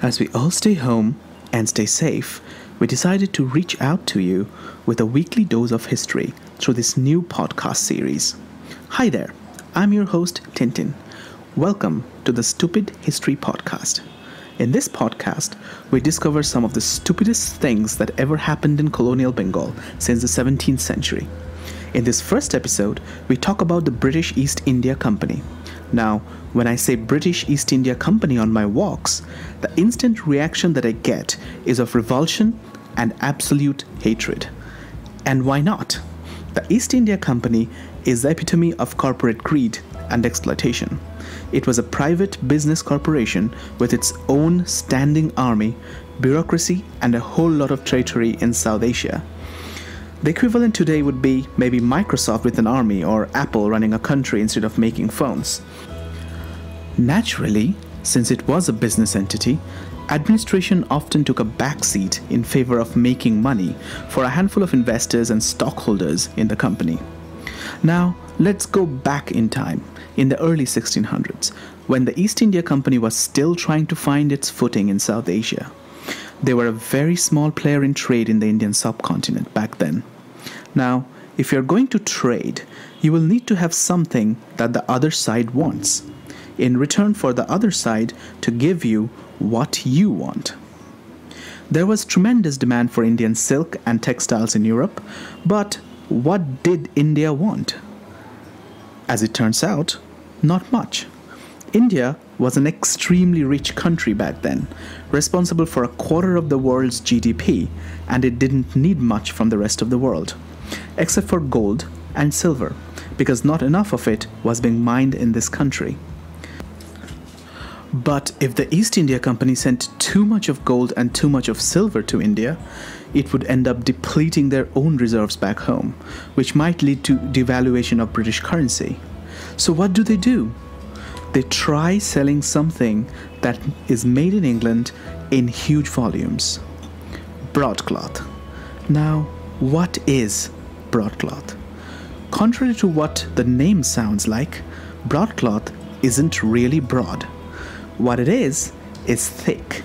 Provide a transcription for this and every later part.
As we all stay home and stay safe, we decided to reach out to you with a weekly dose of history through this new podcast series. Hi there, I'm your host Tintin. Welcome to the Stupid History Podcast. In this podcast, we discover some of the stupidest things that ever happened in colonial Bengal since the 17th century. In this first episode, we talk about the British East India Company. Now, when I say British East India Company on my walks, the instant reaction that I get is of revulsion and absolute hatred. And why not? The East India Company is the epitome of corporate greed and exploitation. It was a private business corporation with its own standing army, bureaucracy, and a whole lot of territory in South Asia. The equivalent today would be maybe Microsoft with an army or Apple running a country instead of making phones. Naturally, since it was a business entity, administration often took a backseat in favor of making money for a handful of investors and stockholders in the company. Now, let's go back in time, in the early 1600s, when the East India Company was still trying to find its footing in South Asia. They were a very small player in trade in the Indian subcontinent back then. Now, if you're going to trade, you will need to have something that the other side wants, in return for the other side to give you what you want. There was tremendous demand for Indian silk and textiles in Europe, but what did India want? As it turns out, not much. India was an extremely rich country back then, responsible for a quarter of the world's GDP, and it didn't need much from the rest of the world, except for gold and silver, because not enough of it was being mined in this country. But if the East India Company sent too much of gold and too much of silver to India, it would end up depleting their own reserves back home, which might lead to devaluation of British currency. So what do? They try selling something that is made in England in huge volumes. Broadcloth. Now, what is broadcloth? Contrary to what the name sounds like, broadcloth isn't really broad. What it is thick.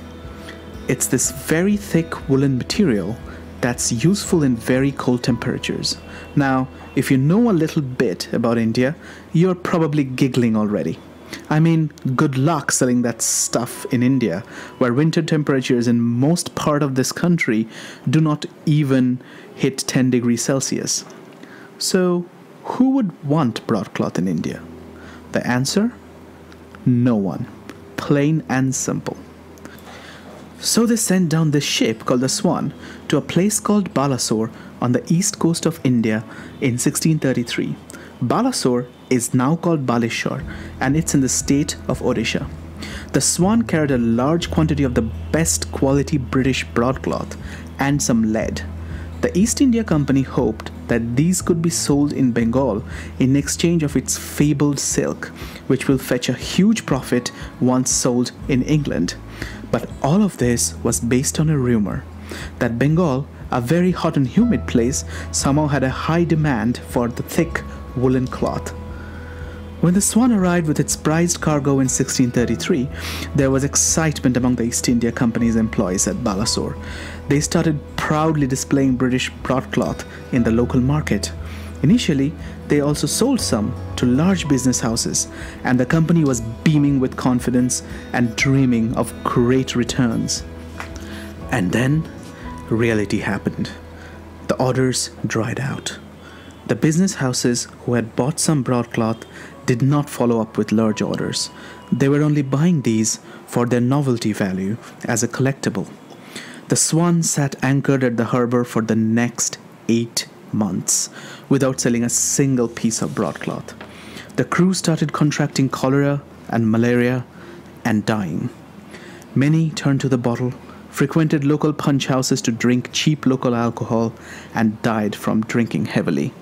It's this very thick woolen material that's useful in very cold temperatures. Now, if you know a little bit about India, you're probably giggling already. I mean, good luck selling that stuff in India, where winter temperatures in most part of this country do not even hit 10 degrees Celsius. So, who would want broadcloth in India? The answer? No one. Plain and simple. So they sent down this ship called the Swan to a place called Balasore on the east coast of India in 1633. Balasore is now called Baleshwar, and it's in the state of Odisha. The Swan carried a large quantity of the best quality British broadcloth and some lead. The East India Company hoped that these could be sold in Bengal in exchange of its fabled silk, which will fetch a huge profit once sold in England. But all of this was based on a rumor that Bengal, a very hot and humid place, somehow had a high demand for the thick woolen cloth. When the Swan arrived with its prized cargo in 1633, there was excitement among the East India Company's employees at Balasore. They started proudly displaying British broadcloth in the local market. Initially, they also sold some to large business houses, and the company was beaming with confidence and dreaming of great returns. And then, reality happened. The orders dried out. The business houses who had bought some broadcloth did not follow up with large orders. They were only buying these for their novelty value as a collectible. The Swan sat anchored at the harbor for the next 8 months without selling a single piece of broadcloth. The crew started contracting cholera and malaria and dying. Many turned to the bottle, frequented local punch houses to drink cheap local alcohol, and died from drinking heavily.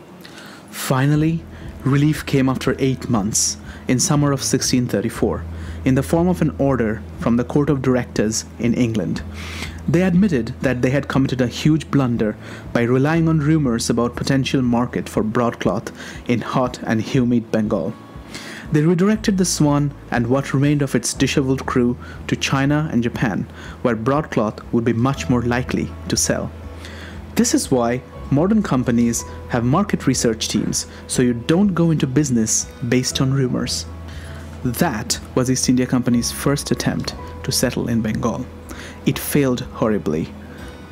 Finally, relief came after 8 months, in summer of 1634, in the form of an order from the Court of Directors in England. They admitted that they had committed a huge blunder by relying on rumors about potential market for broadcloth in hot and humid Bengal. They redirected the Swan and what remained of its disheveled crew to China and Japan, where broadcloth would be much more likely to sell. This is why modern companies have market research teams, so you don't go into business based on rumors. That was East India Company's first attempt to settle in Bengal. It failed horribly.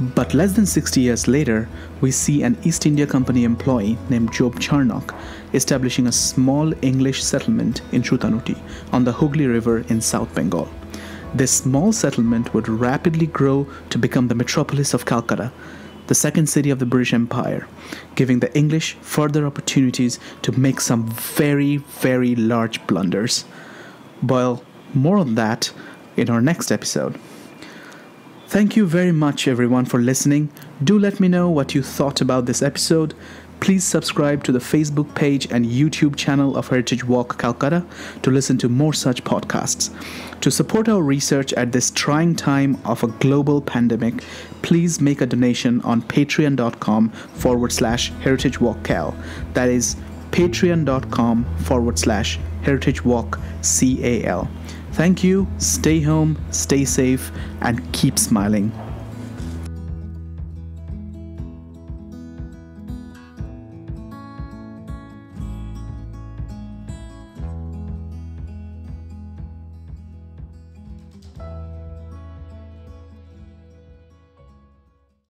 But less than 60 years later, we see an East India Company employee named Job Charnock establishing a small English settlement in Chutanuti on the Hooghly River in South Bengal. This small settlement would rapidly grow to become the metropolis of Calcutta, the second city of the British Empire, giving the English further opportunities to make some very, very large blunders. Well, more on that in our next episode. Thank you very much everyone for listening. Do let me know what you thought about this episode. Please subscribe to the Facebook page and YouTube channel of Heritage Walk Calcutta to listen to more such podcasts. To support our research at this trying time of a global pandemic, please make a donation on patreon.com/Heritage Walk Cal. That is patreon.com/Heritage Walk CAL. Thank you, stay home, stay safe, and keep smiling.